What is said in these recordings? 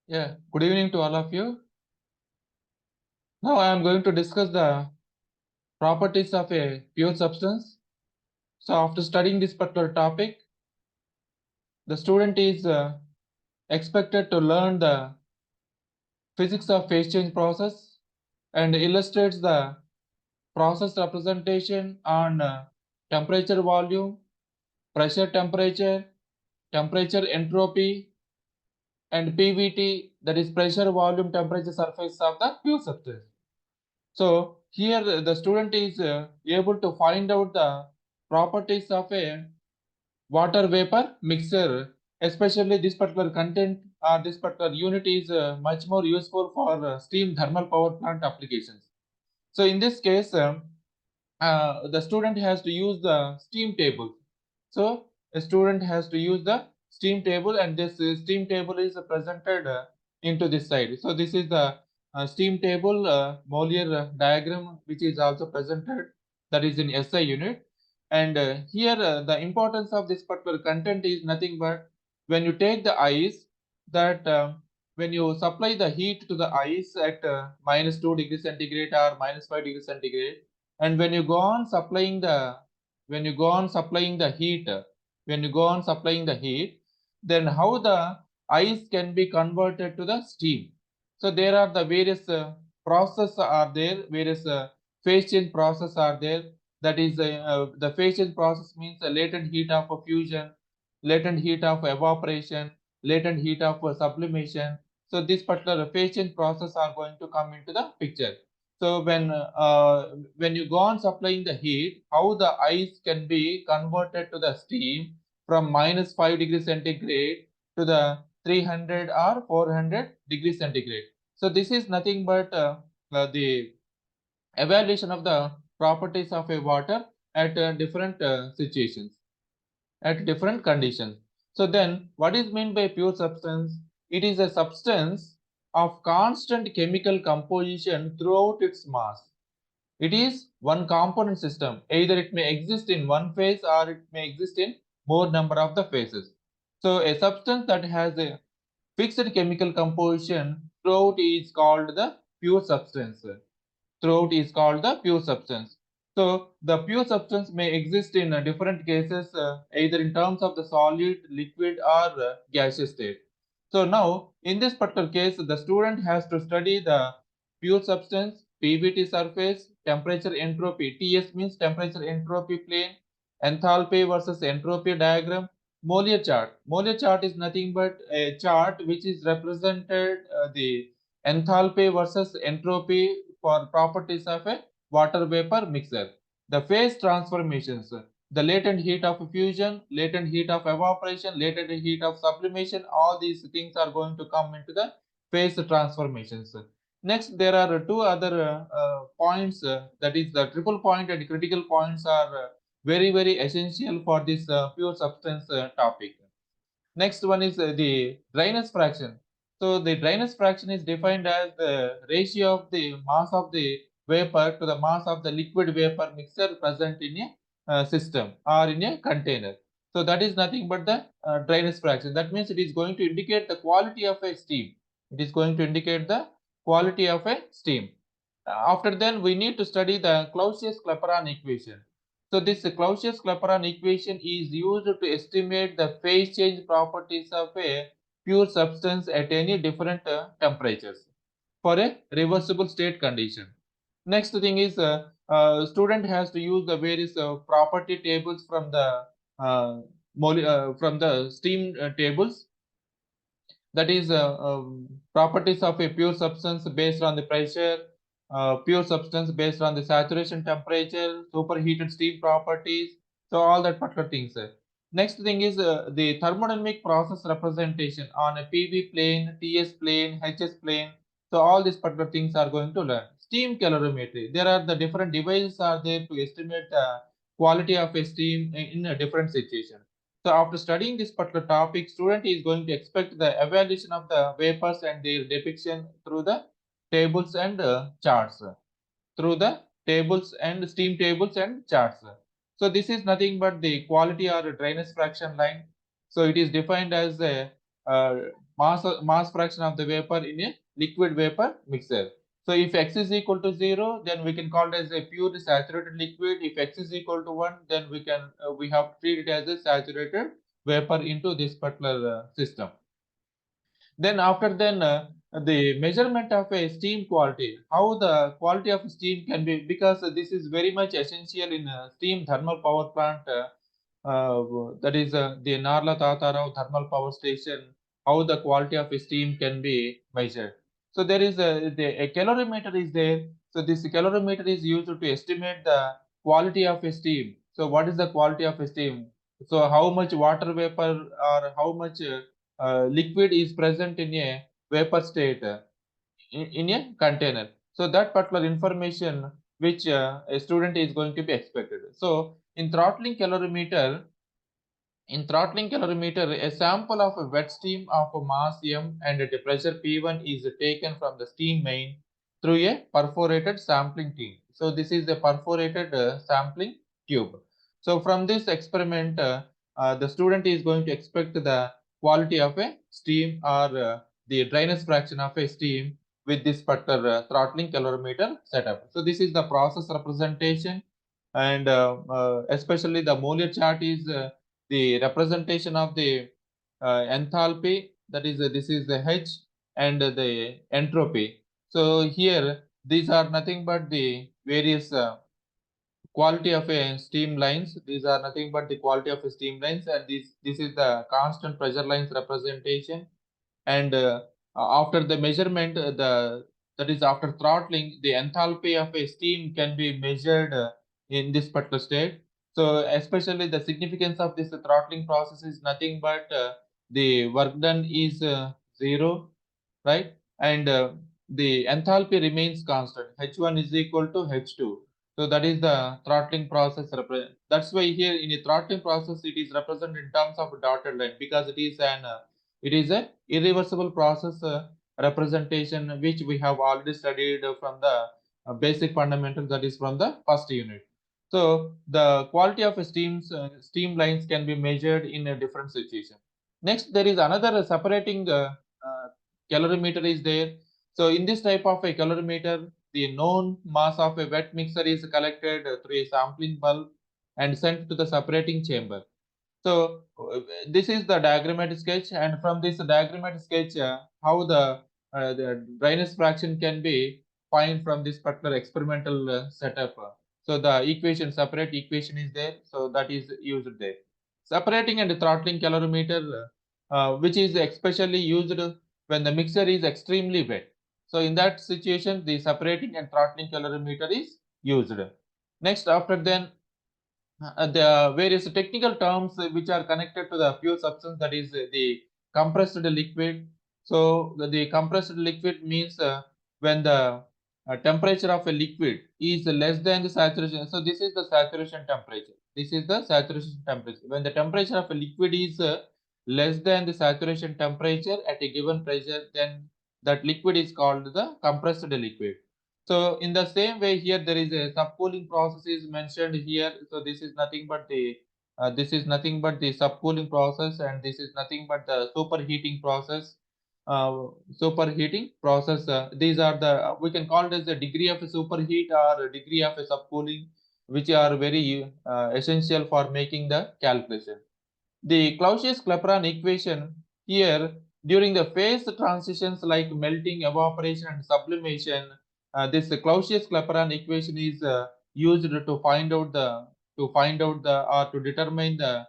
Yeah, good evening to all of you. Now I am going to discuss the properties of a pure substance. So after studying this particular topic, the student is expected to learn the physics of phase change process and illustrates the process representation on temperature volume, pressure temperature, temperature entropy, and PVT, that is pressure volume temperature surface of the pure substance. So here the student is able to find out the properties of a water vapor mixture, especially this particular content or this particular unit is much more useful for steam thermal power plant applications. So in this case, the student has to use the steam table. So a student has to use the steam table, and this steam table is presented into this side. So this is the steam table Mollier diagram, which is also presented, that is in SI unit. And here the importance of this particular content is nothing but when you take the ice, that when you supply the heat to the ice at -2 degrees centigrade or -5 degrees centigrade, and when you go on supplying the heat, then how the ice can be converted to the steam. So there are the various process are there, various phase change process are there. That is the phase change process means the latent heat of fusion, latent heat of evaporation, latent heat of sublimation. So this particular phase change process are going to come into the picture. So when you go on supplying the heat, how the ice can be converted to the steam from -5 degrees centigrade to the 300 or 400 degrees centigrade. So this is nothing but the evaluation of the properties of a water at different situations, at different conditions. So then what is meant by pure substance? It is a substance of constant chemical composition throughout its mass. It is one component system. Either it may exist in one phase or it may exist in more number of the phases. So a substance that has a fixed chemical composition throughout is called the pure substance. Throughout is called the pure substance. So the pure substance may exist in different cases, either in terms of the solid, liquid, or gaseous state. So now in this particular case, the student has to study the pure substance, PVT surface, temperature entropy. TS means temperature entropy plane, enthalpy versus entropy diagram, Mollier chart. Mollier chart is nothing but a chart which is represented the enthalpy versus entropy for properties of a water vapor mixture. The phase transformations, the latent heat of fusion, latent heat of evaporation, latent heat of sublimation, all these things are going to come into the phase transformations. Next, there are two other points, that is the triple point and critical points are very essential for this pure substance topic. Next one is the dryness fraction. So the dryness fraction is defined as the ratio of the mass of the vapor to the mass of the liquid vapor mixture present in a system or in a container. So that is nothing but the dryness fraction. That means it is going to indicate the quality of a steam. It is going to indicate the quality of a steam. After then, we need to study the Clausius-Clapeyron equation. So this Clausius-Clapeyron equation is used to estimate the phase change properties of a pure substance at any different temperatures for a reversible state condition. Next thing is student has to use the various property tables from the steam tables, that is properties of a pure substance based on the pressure, pure substance based on the saturation temperature, superheated steam properties, so all that particular things. Next thing is the thermodynamic process representation on a PV plane, TS plane, HS plane. So all these particular things are going to learn. Steam calorimetry. There are the different devices are there to estimate the quality of a steam in a different situation. So after studying this particular topic, student is going to expect the evaluation of the vapors and their depiction through the tables and charts, through the tables and steam tables and charts. So this is nothing but the quality or dryness fraction line. So it is defined as a mass fraction of the vapor in a liquid vapor mixture. So if x is equal to 0, then we can call it as a pure saturated liquid. If x is equal to 1, then we have to treat it as a saturated vapor into this particular system. Then the measurement of a steam quality, how the quality of steam can be, because this is very much essential in steam thermal power plant, that is the Narla Tatarao thermal power station, how the quality of steam can be measured. So there is a calorimeter is there. So this calorimeter is used to estimate the quality of a steam. So what is the quality of a steam? So how much water vapor or how much liquid is present in a vapor state in a container. So that particular information which a student is going to be expected. So in throttling calorimeter, a sample of a wet steam of a mass m and at a pressure P1 is taken from the steam main through a perforated sampling tube. So this is a perforated sampling tube. So from this experiment, the student is going to expect the quality of a steam or the dryness fraction of a steam with this particular throttling calorimeter setup. So this is the process representation, and especially the Mollier chart is the representation of the enthalpy, that is this is the H, and the entropy. So here these are nothing but the various quality of a steam lines. These are nothing but the quality of a steam lines, and this is the constant pressure lines representation. And after the measurement, the that is after throttling, the enthalpy of a steam can be measured in this particular state. So especially the significance of this throttling process is nothing but the work done is 0, right? And the enthalpy remains constant. H1 is equal to H2. So that is the throttling process. That's why here in a throttling process, it is represented in terms of a dotted line, because it is a irreversible process representation, which we have already studied from the basic fundamentals, that is from the first unit. So the quality of steam lines can be measured in a different situation. Next, there is another separating calorimeter is there. So in this type of a calorimeter, the known mass of a wet mixture is collected through a sampling bulb and sent to the separating chamber. So this is the diagrammatic sketch, and from this diagrammatic sketch, how the dryness fraction can be find from this particular experimental setup. So the separate equation is there, so that is used there. Separating and throttling calorimeter, which is especially used when the mixture is extremely wet. So in that situation, the separating and throttling calorimeter is used. Next, after then, the various technical terms which are connected to the pure substance, that is the compressed liquid. So the compressed liquid means when the temperature of a liquid is less than the saturation. So this is the saturation temperature. This is the saturation temperature. When the temperature of a liquid is less than the saturation temperature at a given pressure, then that liquid is called the compressed liquid. So in the same way, here there is a subcooling process is mentioned here. So this is nothing but the subcooling process, and this is nothing but the superheating process. Superheating process. These are the we can call it as the degree of a superheat or a degree of a subcooling, which are very essential for making the calculation. The Clausius-Clapeyron equation here, during the phase transitions like melting, evaporation, and sublimation, this Clausius-Clapeyron equation is used to find out the or to determine the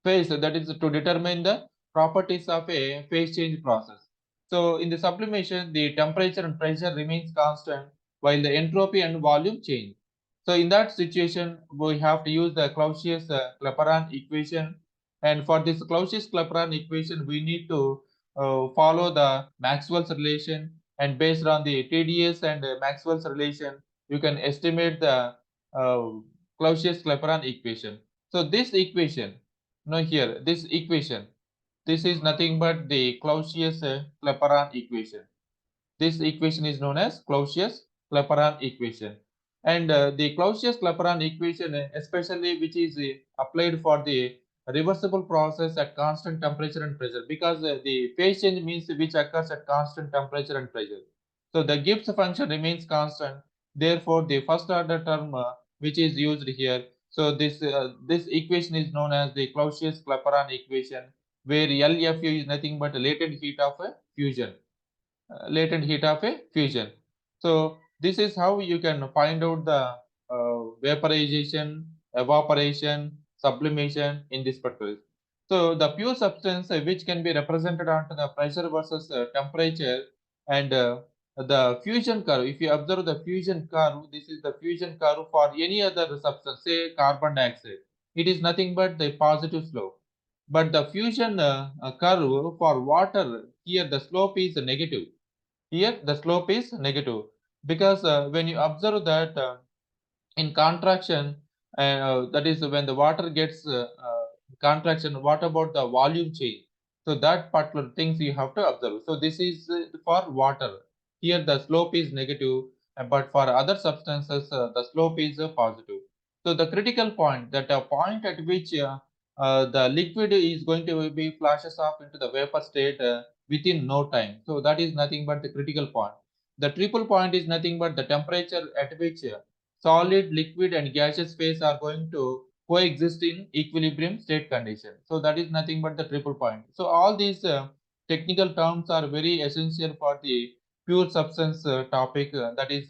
phase, that is to determine the properties of a phase change process. So in the sublimation, the temperature and pressure remains constant while the entropy and volume change. So in that situation, we have to use the Clausius-Clapeyron equation, and for this Clausius-Clapeyron equation, we need to follow the Maxwell's relation, and based on the TDS and Maxwell's relation, you can estimate the Clausius-Clapeyron equation. So this equation, here this equation, this is nothing but the Clausius-Clapeyron equation. This equation is known as Clausius-Clapeyron equation. And the Clausius-Clapeyron equation, especially which is applied for the reversible process at constant temperature and pressure, because the phase change means which occurs at constant temperature and pressure. So the Gibbs function remains constant. Therefore, the first order term which is used here. So this equation is known as the Clausius-Clapeyron equation, where LFU is nothing but latent heat of a fusion. Latent heat of a fusion. So this is how you can find out the vaporization, evaporation, sublimation in this particular. So the pure substance which can be represented onto the pressure versus temperature, and the fusion curve. If you observe the fusion curve, this is the fusion curve for any other substance, say carbon dioxide. It is nothing but the positive slope. But the fusion curve for water, here the slope is negative. Here the slope is negative, because when you observe that in contraction, that is when the water gets contraction, what about the volume change? So that particular things you have to observe. So this is for water. Here the slope is negative, but for other substances the slope is positive. So the critical point, that a point at which the liquid is going to be flashes off into the vapor state within no time. So that is nothing but the critical point. The triple point is nothing but the temperature at which solid, liquid, and gaseous phase are going to coexist in equilibrium state condition. So that is nothing but the triple point. So all these technical terms are very essential for the pure substance topic. That is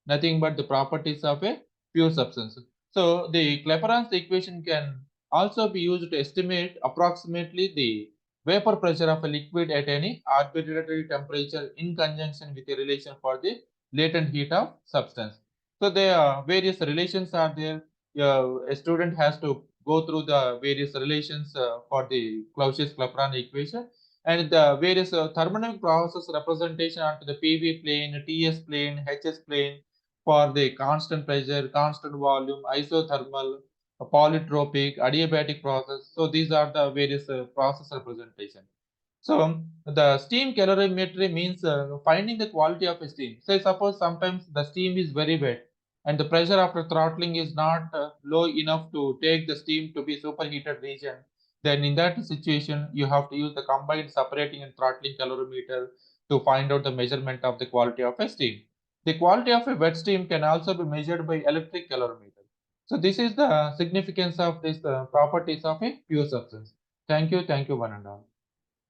nothing but the properties of a pure substance. So the Clapeyron's equation can also be used to estimate approximately the vapor pressure of a liquid at any arbitrary temperature in conjunction with a relation for the latent heat of substance. So there are various relations are there. A student has to go through the various relations for the Clausius-Clapeyron equation, and the various thermodynamic process representation onto the PV plane, TS plane, HS plane for the constant pressure, constant volume, isothermal, polytropic, adiabatic process. So these are the various process representation. So the steam calorimetry means finding the quality of a steam. Say suppose sometimes the steam is very wet and the pressure after throttling is not low enough to take the steam to be superheated region. Then in that situation, you have to use the combined separating and throttling calorimeter to find out the measurement of the quality of a steam. The quality of a wet steam can also be measured by electric calorimeter. So this is the significance of these properties of a pure substance. Thank you one and all.